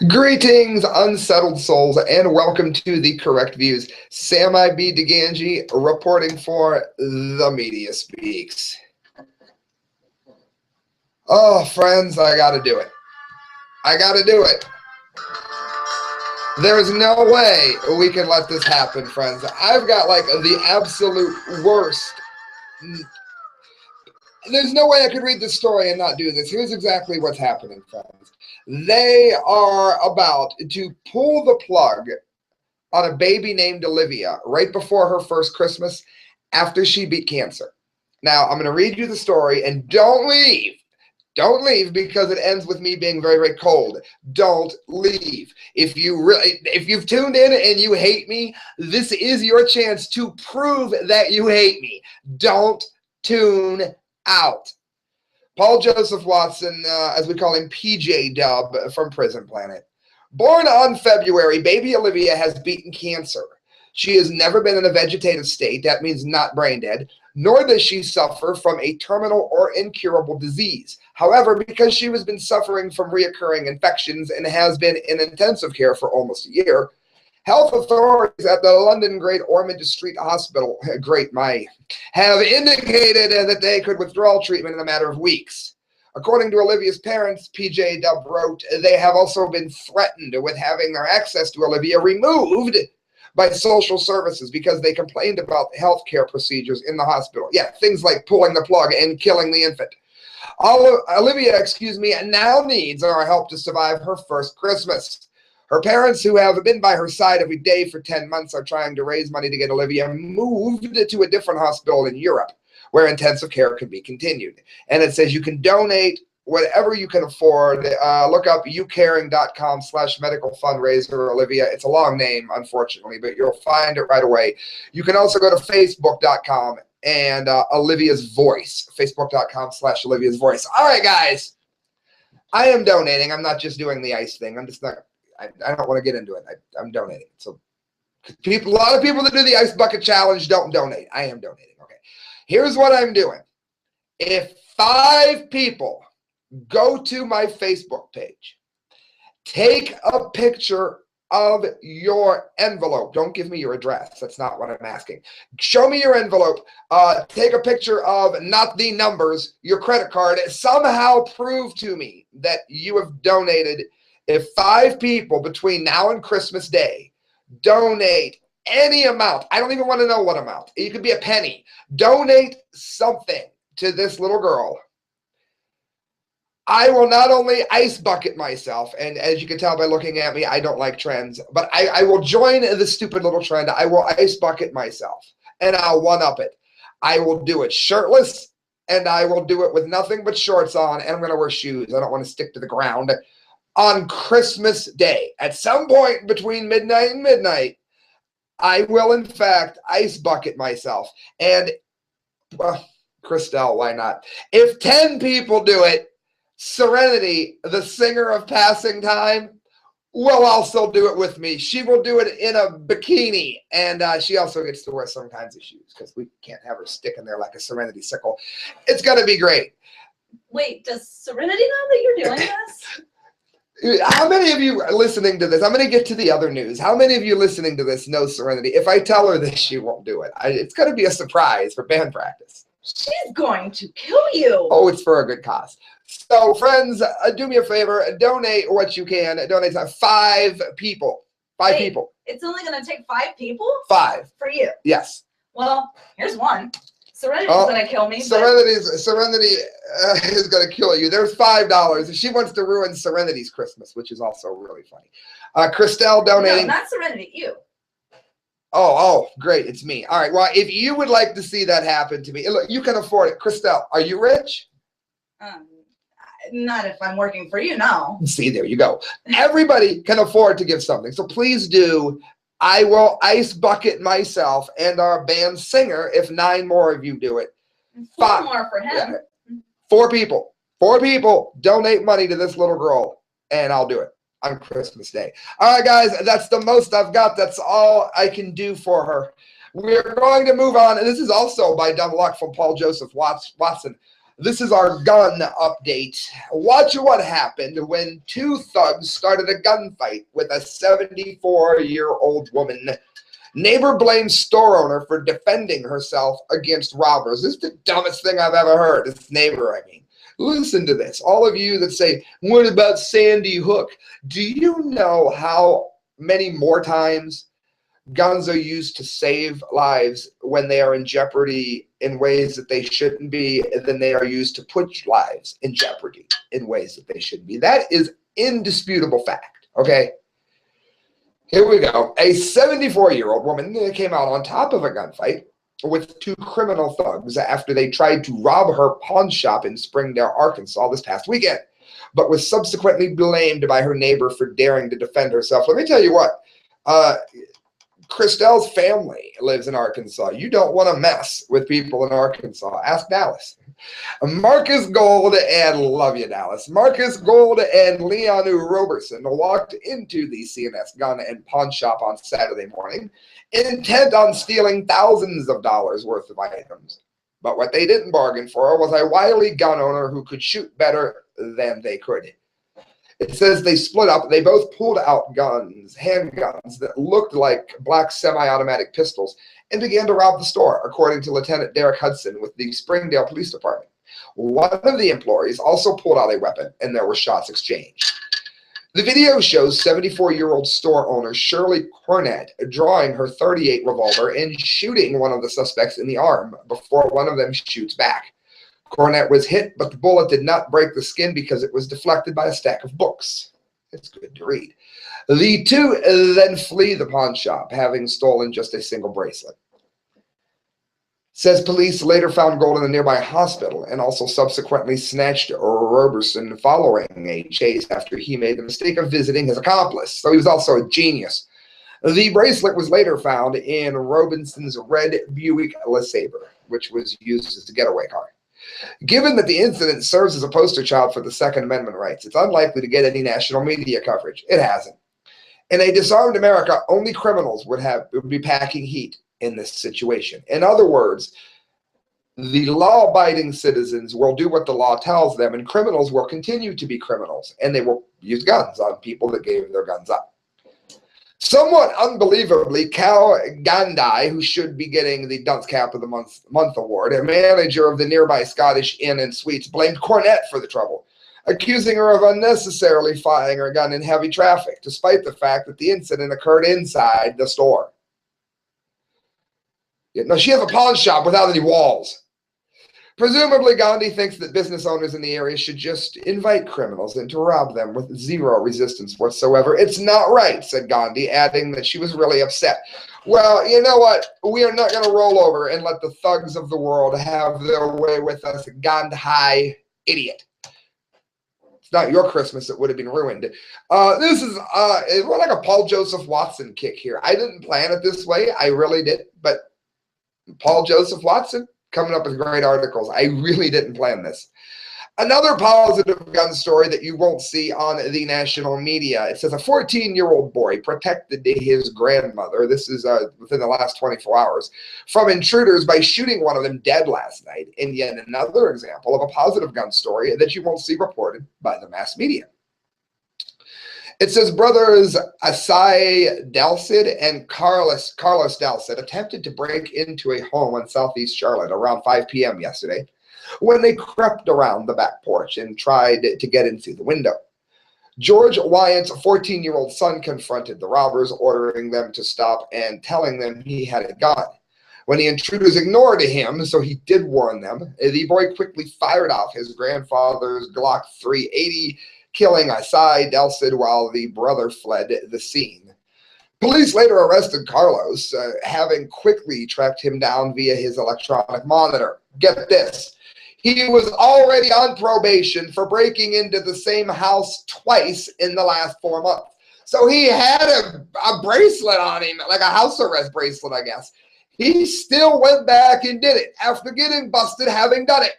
Greetings, unsettled souls, and welcome to The Correct Views. Sam I.B. DeGangi reporting for The Media Speaks. Oh, friends, I gotta do it. I gotta do it. There is no way we can let this happen, friends. I've got like the absolute worst. There's no way I could read this story and not do this. Here's exactly what's happening, friends. They are about to pull the plug on a baby named Olivia right before her first Christmas after she beat cancer. Now, I'm going to read you the story, and don't leave. Don't leave because it ends with me being very, very cold. Don't leave. If you've tuned in and you hate me, this is your chance to prove that you hate me. Don't tune out. Paul Joseph Watson, as we call him, PJ Dub from Prison Planet. Born on February, baby Olivia has beaten cancer. She has never been in a vegetative state, that means not brain dead, nor does she suffer from a terminal or incurable disease. However, because she has been suffering from reoccurring infections and has been in intensive care for almost a year, health authorities at the London Great Ormond Street Hospital, have indicated that they could withdraw treatment in a matter of weeks. According to Olivia's parents, PJ Dub wrote, they have also been threatened with having their access to Olivia removed by social services because they complained about healthcare procedures in the hospital. Yeah, things like pulling the plug and killing the infant. Olivia, now needs our help to survive her first Christmas. Her parents, who have been by her side every day for 10 months, are trying to raise money to get Olivia moved to a different hospital in Europe where intensive care can be continued. And it says you can donate whatever you can afford. Look up youcaring.com/medical fundraiser Olivia. It's a long name, unfortunately, but you'll find it right away. You can also go to facebook.com and Olivia's Voice, facebook.com/Olivia's Voice. All right, guys, I am donating. I'm not just doing the ice thing. I'm just not. I don't want to get into it. I'm donating. So a lot of people that do the ice bucket challenge don't donate. I am donating. Okay. Here's what I'm doing. If 5 people go to my Facebook page, take a picture of your envelope. Don't give me your address. That's not what I'm asking. Show me your envelope. Take a picture of, not the numbers, your credit card. Somehow prove to me that you have donated. If 5 people between now and Christmas Day donate any amount, I don't even want to know what amount. It could be a penny. Donate something to this little girl. I will not only ice bucket myself, and as you can tell by looking at me, I don't like trends, but I will join the stupid little trend. I will ice bucket myself, and I'll one-up it. I will do it shirtless, and I will do it with nothing but shorts on, and I'm going to wear shoes. I don't want to stick to the ground. On Christmas Day, at some point between midnight and midnight, I will, in fact, ice bucket myself. And, well, Christelle, why not? If 10 people do it, Serenity, the singer of Passing Time, will also do it with me. She will do it in a bikini, and she also gets to wear some kinds of shoes because we can't have her sticking there like a Serenity sickle. It's going to be great. Wait, does Serenity know that you're doing this? How many of you are listening to this? I'm going to get to the other news. How many of you listening to this know Serenity? If I tell her this, she won't do it. It's going to be a surprise for band practice. She's going to kill you. Oh, it's for a good cause. So, friends, do me a favor. Donate what you can. Donate to 5 people. 5 people. It's only going to take 5 people? 5. For you? Yes. Well, here's one. Serenity's going to kill me. Serenity is going to kill you. There's $5. She wants to ruin Serenity's Christmas, which is also really funny. Christelle donating. No, not Serenity. You. Oh, great. It's me. All right. Well, if you would like to see that happen to me, look, you can afford it. Christelle, are you rich? Not if I'm working for you, no. See, there you go. Everybody can afford to give something. So please do. I will ice bucket myself and our band singer if 9 more of you do it. 4 more for him. Yeah. 4 people. 4 people donate money to this little girl, and I'll do it on Christmas Day. All right, guys, that's the most I've got. That's all I can do for her. We're going to move on, and this is also by dumb luck from Paul Joseph Watson. This is our gun update. Watch what happened when two thugs started a gunfight with a 74-year-old woman. Neighbor blames store owner for defending herself against robbers. This is the dumbest thing I've ever heard. This neighbor, I mean. Listen to this. All of you that say, what about Sandy Hook? Do you know how many more times guns are used to save lives when they are in jeopardy in ways that they shouldn't be than they are used to put lives in jeopardy in ways that they shouldn't be? That is indisputable fact, okay? Here we go. A 74-year-old woman came out on top of a gunfight with two criminal thugs after they tried to rob her pawn shop in Springdale, Arkansas this past weekend, but was subsequently blamed by her neighbor for daring to defend herself. Let me tell you what, Christelle's family lives in Arkansas. You don't want to mess with people in Arkansas. Ask Dallas. Marcus Gold and love you, Dallas. Marcus Gold and Leonu Roberson walked into the CNS gun and pawn shop on Saturday morning, intent on stealing thousands of dollars worth of items. But what they didn't bargain for was a wily gun owner who could shoot better than they could. It says they split up. They both pulled out guns, handguns that looked like black semi-automatic pistols, and began to rob the store, according to Lieutenant Derek Hudson with the Springdale Police Department. One of the employees also pulled out a weapon, and there were shots exchanged. The video shows 74-year-old store owner Shirley Cornett drawing her .38 revolver and shooting one of the suspects in the arm before one of them shoots back. Cornett was hit, but the bullet did not break the skin because it was deflected by a stack of books. It's good to read. The two then flee the pawn shop, having stolen just a single bracelet. Says police later found gold in a nearby hospital and also subsequently snatched Roberson following a chase after he made the mistake of visiting his accomplice. So he was also a genius. The bracelet was later found in Robinson's red Buick LeSabre, which was used as a getaway car. Given that the incident serves as a poster child for the Second Amendment rights, it's unlikely to get any national media coverage. It hasn't. In a disarmed America, only criminals would be packing heat in this situation. In other words, the law-abiding citizens will do what the law tells them, and criminals will continue to be criminals, and they will use guns on people that gave their guns up. Somewhat unbelievably, Cal Gandhi, who should be getting the Dunce Cap of the Month award, a manager of the nearby Scottish Inn and Suites, blamed Cornett for the trouble, accusing her of unnecessarily firing her gun in heavy traffic, despite the fact that the incident occurred inside the store. No, she has a pawn shop without any walls. Presumably, Gandhi thinks that business owners in the area should just invite criminals in to rob them with zero resistance whatsoever. It's not right, said Gandhi, adding that she was really upset. Well, you know what? We are not going to roll over and let the thugs of the world have their way with us, Gandhi, idiot. It's not your Christmas that would have been ruined. This is like a Paul Joseph Watson kick here. I didn't plan it this way. I really did. But Paul Joseph Watson, coming up with great articles. I really didn't plan this. Another positive gun story that you won't see on the national media. It says a 14-year-old boy protected his grandmother, this is within the last 24 hours, from intruders by shooting one of them dead last night. And yet another example of a positive gun story that you won't see reported by the mass media. It says brothers Asai Dalcid and Carlos Dalcid attempted to break into a home on Southeast Charlotte around 5 p.m. yesterday when they crept around the back porch and tried to get in through the window. George Wyant's 14-year-old son confronted the robbers, ordering them to stop and telling them he had a gun. When the intruders ignored him, so he did warn them, the boy quickly fired off his grandfather's Glock 380, killing Asai Dalcid while the brother fled the scene. Police later arrested Carlos, having quickly tracked him down via his electronic monitor. Get this. He was already on probation for breaking into the same house twice in the last 4 months. So he had a bracelet on him, like a house arrest bracelet, I guess. He still went back and did it after getting busted having done it.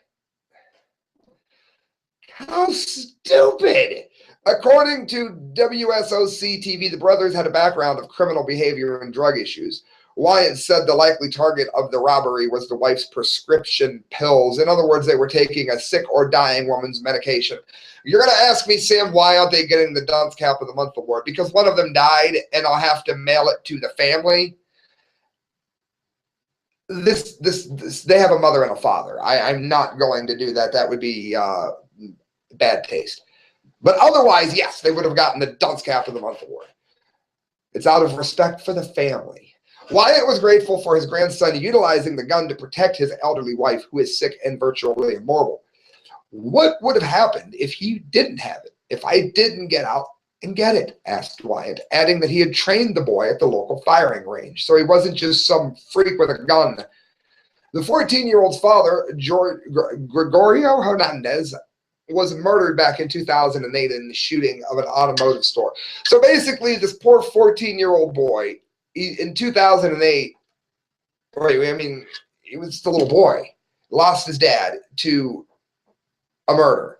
How stupid! According to WSOC TV, the brothers had a background of criminal behavior and drug issues. Wyatt said the likely target of the robbery was the wife's prescription pills. In other words, they were taking a sick or dying woman's medication. You're going to ask me, Sam, why aren't they getting the Dunce Cap of the Month award? Because one of them died, and I'll have to mail it to the family. They have a mother and a father. I'm not going to do that. That would be bad taste. But otherwise, yes, they would have gotten the Dunce Cap of the Month award. It's out of respect for the family. Wyatt was grateful for his grandson utilizing the gun to protect his elderly wife, who is sick and virtually immortal. What would have happened if he didn't have it? If I didn't get out and get it? Asked Wyatt, adding that he had trained the boy at the local firing range, so he wasn't just some freak with a gun. The 14-year-old's father, Gregorio Hernandez, was murdered back in 2008 in the shooting of an automotive store. So basically, this poor 14-year-old boy, in 2008, he was just a little boy, lost his dad to a murder.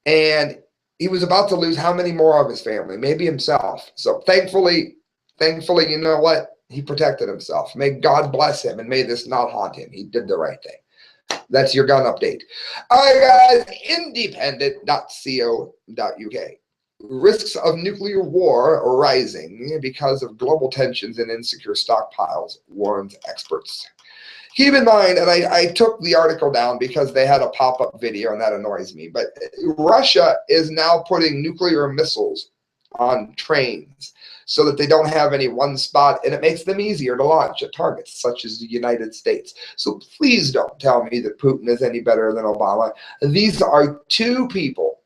And he was about to lose how many more of his family? Maybe himself. So thankfully, you know what? He protected himself. May God bless him, and may this not haunt him. He did the right thing. That's your gun update. All right, guys, independent.co.uk. Risks of nuclear war rising because of global tensions and insecure stockpiles, warns experts. Keep in mind, and I took the article down because they had a pop-up video, and that annoys me, but Russia is now putting nuclear missiles on trains so that they don't have any one spot, and it makes them easier to launch at targets such as the United States. So please don't tell me that Putin is any better than Obama. These are two people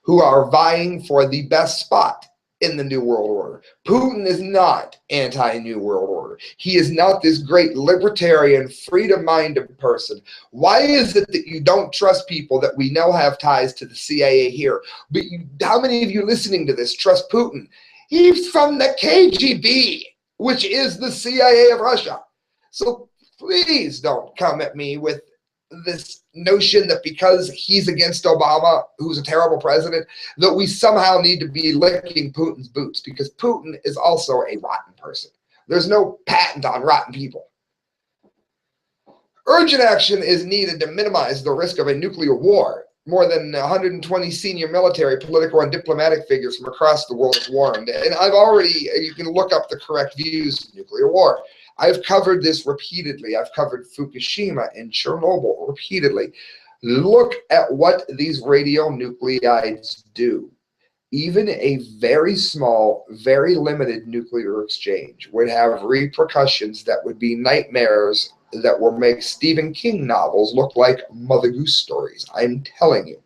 who are vying for the best spot in the New World Order. Putin is not anti-New World Order. He is not this great libertarian, freedom-minded person. Why is it that you don't trust people that we know have ties to the CIA here? But how many of you listening to this trust Putin? He's from the KGB, which is the CIA of Russia. So please don't come at me with this notion that because he's against Obama, who's a terrible president, that we somehow need to be licking Putin's boots, because Putin is also a rotten person. There's no patent on rotten people. Urgent action is needed to minimize the risk of a nuclear war. More than 120 senior military, political, and diplomatic figures from across the world have warned. And you can look up the correct views of nuclear war. I've covered this repeatedly. I've covered Fukushima and Chernobyl repeatedly. Look at what these radionuclides do. Even a very small, very limited nuclear exchange would have repercussions that would be nightmares that will make Stephen King novels look like Mother Goose stories. I'm telling you.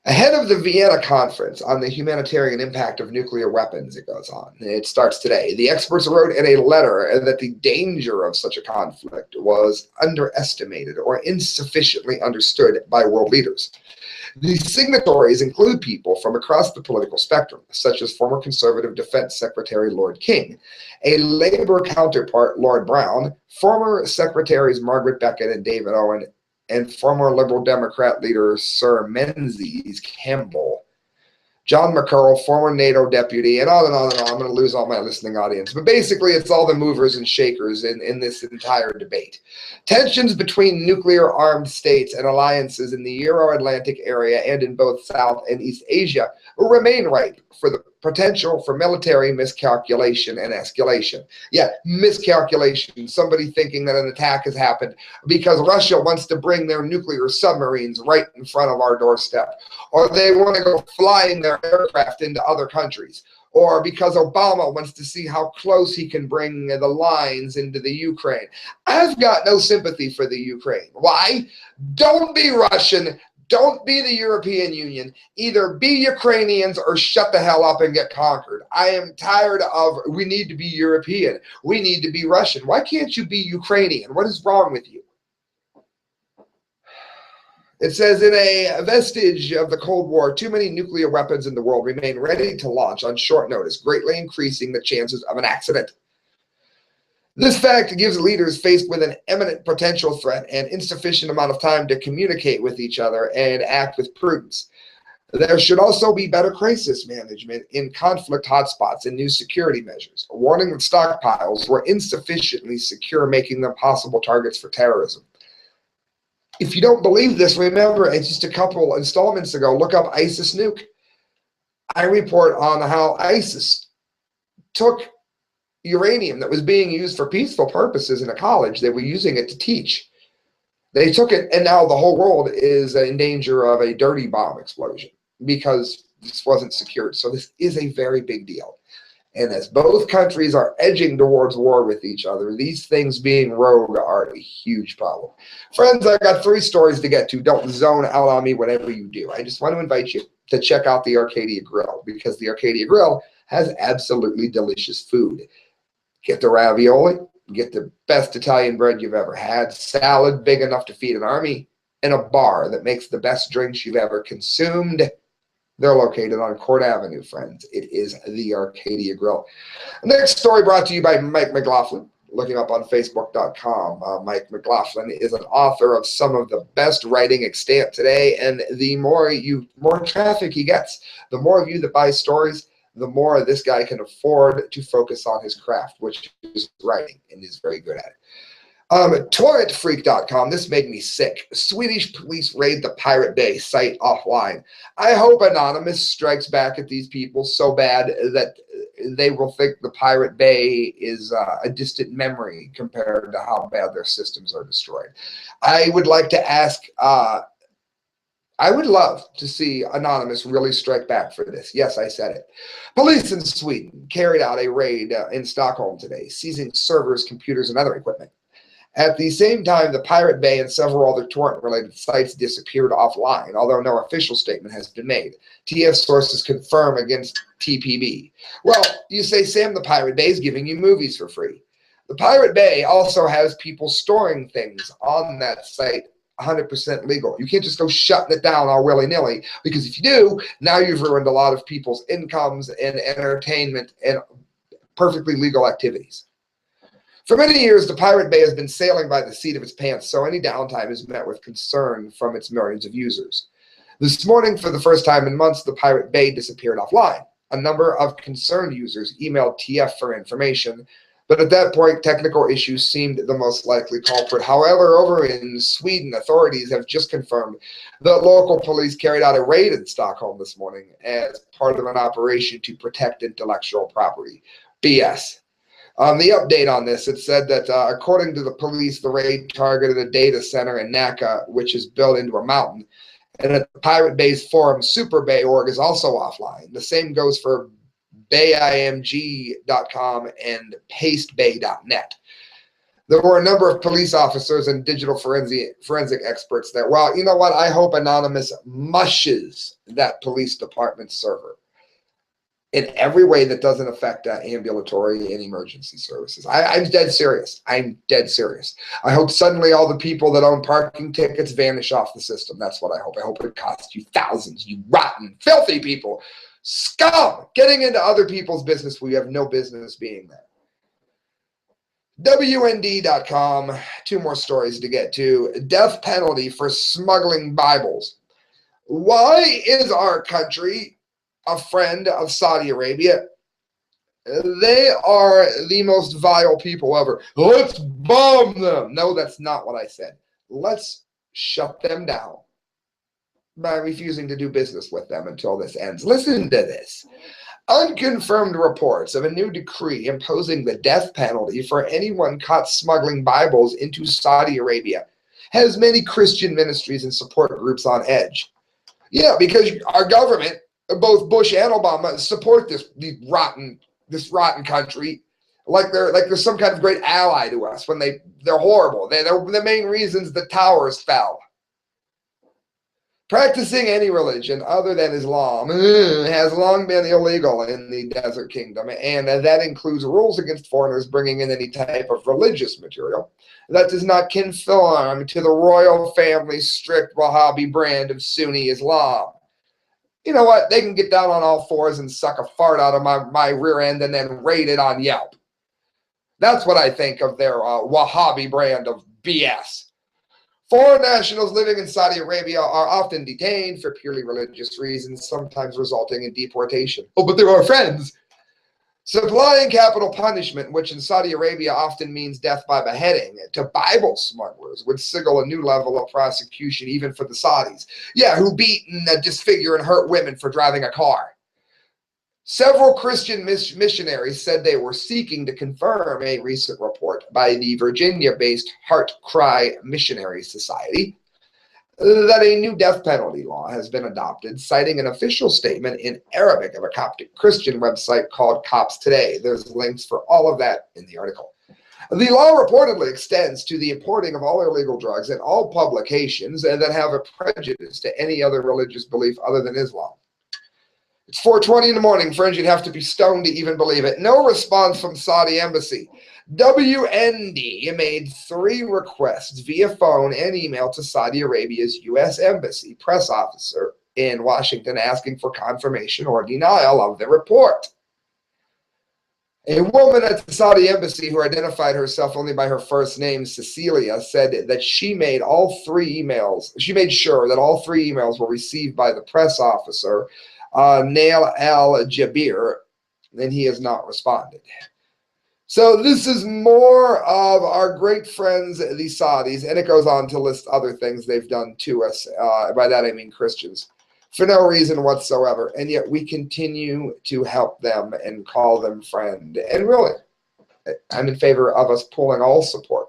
Ahead of the Vienna Conference on the humanitarian impact of nuclear weapons, it goes on. It starts today. The experts wrote in a letter that the danger of such a conflict was underestimated or insufficiently understood by world leaders. The signatories include people from across the political spectrum, such as former Conservative Defense Secretary Lord King, a Labor counterpart Lord Brown, former Secretaries Margaret Beckett and David Owen, and former Liberal Democrat leader Sir Menzies Campbell, John McCurl, former NATO deputy, and on and on and on. I'm going to lose all my listening audience. But basically, it's all the movers and shakers in this entire debate. Tensions between nuclear-armed states and alliances in the Euro-Atlantic area and in both South and East Asia remain ripe for the potential for military miscalculation and escalation. Yeah, miscalculation. Somebody thinking that an attack has happened because Russia wants to bring their nuclear submarines right in front of our doorstep, or they want to go flying their aircraft into other countries, or because Obama wants to see how close he can bring the lines into the Ukraine. I've got no sympathy for the Ukraine. Why? Don't be Russian. Don't be the European Union. Either be Ukrainians or shut the hell up and get conquered. I am tired of, we need to be European. We need to be Russian. Why can't you be Ukrainian? What is wrong with you? It says, in a vestige of the Cold War, too many nuclear weapons in the world remain ready to launch on short notice, greatly increasing the chances of an accident. This fact gives leaders faced with an imminent potential threat an insufficient amount of time to communicate with each other and act with prudence. There should also be better crisis management in conflict hotspots and new security measures, warning that stockpiles were insufficiently secure, making them possible targets for terrorism. If you don't believe this, remember, it's just a couple installments ago, look up ISIS nuke. I report on how ISIS took uranium that was being used for peaceful purposes in a college. They were using it to teach. They took it, and now the whole world is in danger of a dirty bomb explosion because this wasn't secured. So this is a very big deal. And as both countries are edging towards war with each other, these things being rogue are a huge problem. Friends, I got 3 stories to get to. Don't zone out on me whatever you do. I just want to invite you to check out the Arcadia Grill, because the Arcadia Grill has absolutely delicious food. Get the ravioli, get the best Italian bread you've ever had, salad big enough to feed an army, and a bar that makes the best drinks you've ever consumed. They're located on Court Avenue, friends. It is the Arcadia Grill. Next story brought to you by Mike McLaughlin. Looking up on Facebook.com. Mike McLaughlin is an author of some of the best writing extant today, and the more traffic he gets, the more of you that buy stories, the more this guy can afford to focus on his craft, which is writing, and is very good at it. Torrentfreak.com. This made me sick. Swedish police raid the Pirate Bay site offline. I hope Anonymous strikes back at these people so bad that they will think the Pirate Bay is a distant memory compared to how bad their systems are destroyed. I would like to ask, I would love to see Anonymous really strike back for this. Yes, I said it. Police in Sweden carried out a raid in Stockholm today, seizing servers, computers, and other equipment. At the same time, the Pirate Bay and several other torrent-related sites disappeared offline, although no official statement has been made. TF sources confirm against TPB. Well, you say, Sam, the Pirate Bay is giving you movies for free. The Pirate Bay also has people storing things on that site 100% legal. You can't just go shutting it down all willy-nilly, because if you do, now you've ruined a lot of people's incomes and entertainment and perfectly legal activities. For many years, the Pirate Bay has been sailing by the seat of its pants, so any downtime is met with concern from its millions of users. This morning, for the first time in months, the Pirate Bay disappeared offline. A number of concerned users emailed TF for information, but at that point, technical issues seemed the most likely culprit. However, over in Sweden, authorities have just confirmed that local police carried out a raid in Stockholm this morning as part of an operation to protect intellectual property. BS. The update on this, it said that according to the police, the raid targeted a data center in Nacka, which is built into a mountain, and that the Pirate Bay's forum Super Bay org is also offline. The same goes for bayimg.com and pastebay.net. There were a number of police officers and digital forensic experts there. Well, you know what? I hope Anonymous mushes that police department server in every way that doesn't affect ambulatory and emergency services. I'm dead serious. I'm dead serious. I hope suddenly all the people that own parking tickets vanish off the system. That's what I hope. I hope it costs you thousands, you rotten, filthy people. Scum! Getting into other people's business where you have no business being there. WND.com. 2 more stories to get to. Death penalty for smuggling Bibles. Why is our country a friend of Saudi Arabia? They are the most vile people ever. Let's bomb them. No, that's not what I said. Let's shut them down by refusing to do business with them until this ends. Listen to this. Unconfirmed reports of a new decree imposing the death penalty for anyone caught smuggling Bibles into Saudi Arabia has many Christian ministries and support groups on edge. Yeah, because our government, both Bush and Obama, support this rotten country like they're some kind of great ally to us when they're horrible. They're the main reasons the towers fell. Practicing any religion other than Islam has long been illegal in the Desert Kingdom, and that includes rules against foreigners bringing in any type of religious material that does not conform to the royal family's strict Wahhabi brand of Sunni Islam. You know what? They can get down on all fours and suck a fart out of my rear end and then rate it on Yelp. That's what I think of their Wahhabi brand of BS. Foreign nationals living in Saudi Arabia are often detained for purely religious reasons, sometimes resulting in deportation. Oh, but they're our friends. Supplying capital punishment, which in Saudi Arabia often means death by beheading, to Bible smugglers would signal a new level of prosecution even for the Saudis. Yeah, who beat and disfigure and hurt women for driving a car. Several Christian missionaries said they were seeking to confirm a recent report by the Virginia-based Heart Cry Missionary Society that a new death penalty law has been adopted, citing an official statement in Arabic of a Coptic Christian website called Cops Today. There's links for all of that in the article. The law reportedly extends to the importing of all illegal drugs and all publications that have a prejudice to any other religious belief other than Islam. It's 4:20 in the morning, friends. You'd have to be stoned to even believe it. No response from Saudi embassy. WND made 3 requests via phone and email to Saudi Arabia's U.S. Embassy press officer in Washington asking for confirmation or denial of the report. A woman at the Saudi embassy who identified herself only by her first name, Cecilia, said that she made all 3 emails. She made sure that all 3 emails were received by the press officer, Nail al-Jabir, and he has not responded. So this is more of our great friends, the Saudis, and it goes on to list other things they've done to us. By that I mean Christians, for no reason whatsoever, and yet we continue to help them and call them friend. And really, I'm in favor of us pulling all support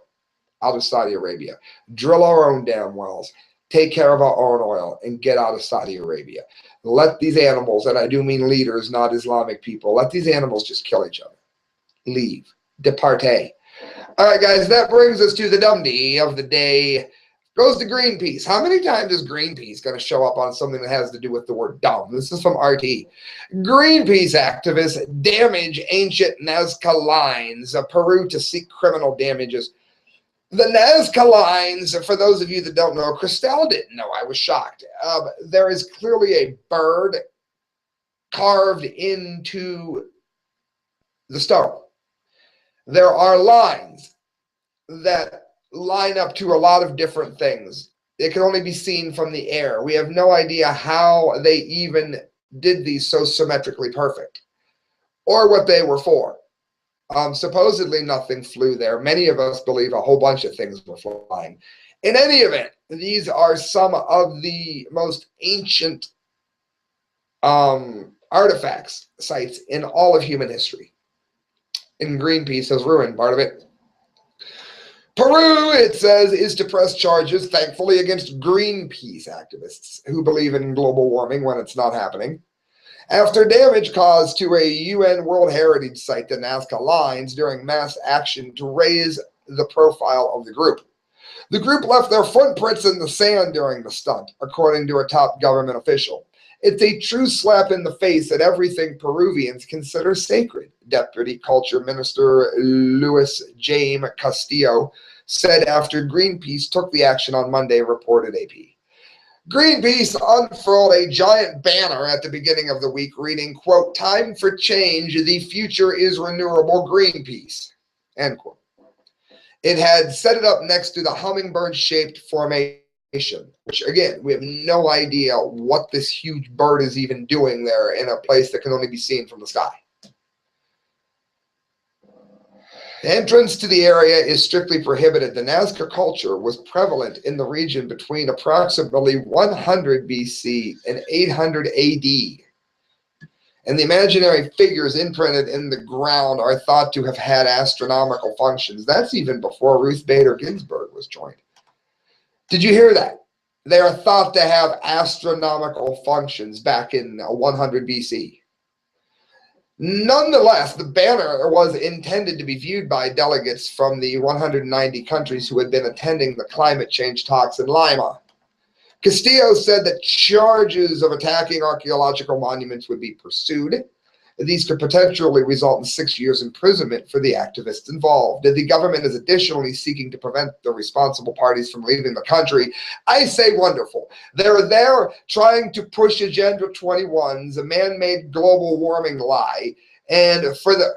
out of Saudi Arabia, drill our own damn wells, take care of our own oil, and get out of Saudi Arabia. Let these animals, and I do mean leaders, not Islamic people, let these animals just kill each other. Leave. Departe. All right, guys, that brings us to the dumdy of the day. Goes to Greenpeace. How many times is Greenpeace going to show up on something that has to do with the word dumb? This is from RT. Greenpeace activists damage ancient Nazca lines of Peru to seek criminal damages. The Nazca lines, for those of you that don't know, Christelle didn't know. I was shocked. There is clearly a bird carved into the stone. There are lines that line up to a lot of different things. It can only be seen from the air. We have no idea how they even did these so symmetrically perfect or what they were for. Supposedly nothing flew there. Many of us believe a whole bunch of things were flying. In any event, these are some of the most ancient artifacts sites in all of human history. And Greenpeace has ruined part of it. Peru, it says, is to press charges, thankfully, against Greenpeace activists who believe in global warming when it's not happening, after damage caused to a UN World Heritage Site, the Nazca Lines, during mass action to raise the profile of the group. The group left their footprints in the sand during the stunt, according to a top government official. It's a true slap in the face at everything Peruvians consider sacred, Deputy Culture Minister Luis Jaime Castillo said after Greenpeace took the action on Monday, reported AP. Greenpeace unfurled a giant banner at the beginning of the week reading, quote, "Time for change, the future is renewable Greenpeace," end quote. It had set it up next to the hummingbird-shaped formation, which, again, we have no idea what this huge bird is even doing there in a place that can only be seen from the sky. Entrance to the area is strictly prohibited. The Nazca culture was prevalent in the region between approximately 100 BC and 800 AD. And the imaginary figures imprinted in the ground are thought to have had astronomical functions. That's even before Ruth Bader Ginsburg was joined. Did you hear that? They are thought to have astronomical functions back in 100 BC. Nonetheless, the banner was intended to be viewed by delegates from the 190 countries who had been attending the climate change talks in Lima. Castillo said that charges of attacking archaeological monuments would be pursued. These could potentially result in 6 years imprisonment for the activists involved. The government is additionally seeking to prevent the responsible parties from leaving the country. I say wonderful. They're there trying to push Agenda 21's a man-made global warming lie. And for the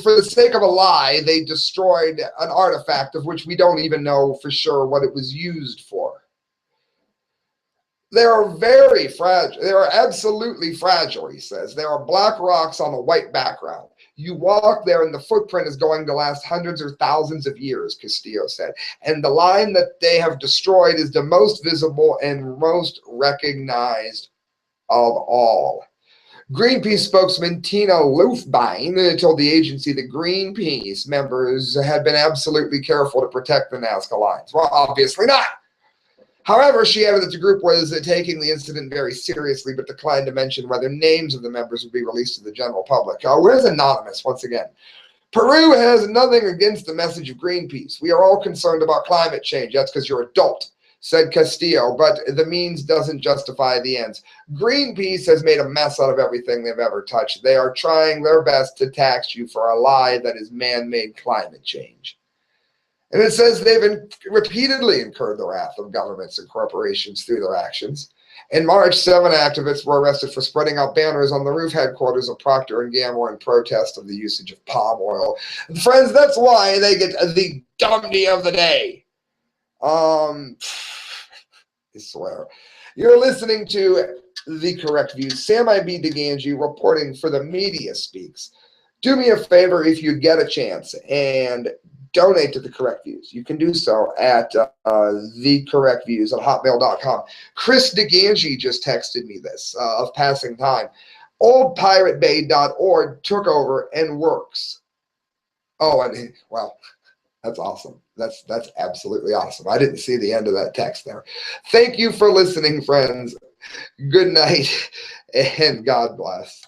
for the sake of a lie, they destroyed an artifact of which we don't even know for sure what it was used for. They are very fragile. They are absolutely fragile, he says. There are black rocks on a white background. You walk there and the footprint is going to last hundreds or thousands of years, Castillo said. And the line that they have destroyed is the most visible and most recognized of all. Greenpeace spokesman Tina Lufbein told the agency that Greenpeace members had been absolutely careful to protect the Nazca lines. Well, obviously not. However, she added that the group was taking the incident very seriously, but declined to mention whether names of the members would be released to the general public. Where's Anonymous once again? Peru has nothing against the message of Greenpeace. We are all concerned about climate change. That's because you're adult, said Castillo, but the means doesn't justify the ends. Greenpeace has made a mess out of everything they've ever touched. They are trying their best to tax you for a lie that is man-made climate change. And it says they've repeatedly incurred the wrath of governments and corporations through their actions. In March, 7 activists were arrested for spreading out banners on the roof headquarters of Procter & Gamble in protest of the usage of palm oil. And friends, that's why they get the dumpty of the day. I swear. You're listening to The Correct Views. Sam I.B. DeGangi reporting for The Media Speaks. Do me a favor if you get a chance and donate to The Correct Views. You can do so at thecorrectviews@hotmail.com. Chris DeGangi just texted me this of passing time. Oldpiratebay.org took over and works. Oh, and well, that's awesome. That's absolutely awesome. I didn't see the end of that text there. Thank you for listening, friends. Good night and God bless.